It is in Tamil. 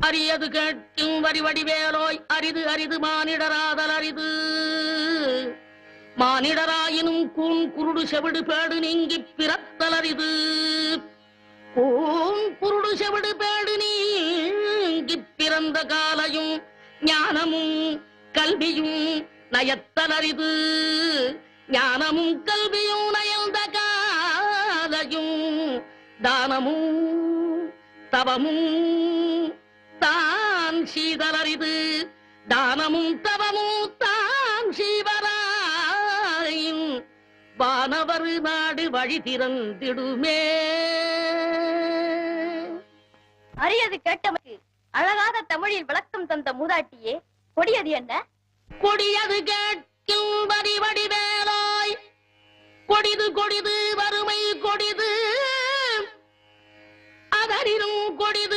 அரியது கேட்கும் வரிவடிவேலோய் அரிது அரிது மானிடராதல் அரிது. மானிடராயினும் கூண் குருடு செவிடு பேடு நீங்கி பிறத்தல் அரிது. கூண் குருடு செவிடு பேடு நீங்கி பிறந்த காலையும் ஞானமும் கல்வியும் நயத்தல் அரிது. ஞானமும் கல்வியும் நயந்த காலையும் தானமும் தவமும் தான் சீதலரிது. தானமும் தவமும் தான் சீவராயின் வானவர் நாடு வழி திறந்திடுமே. அரியது கேட்டவருக்கு அழகாத தமிழில் விளக்கம் தந்த மூதாட்டியே, கொடியது என்ன? கொடியது கேட்கும் வடிவடிவேலாய் கொடிது கொடிது வறுமை கொடிது அதனினும் கொடிது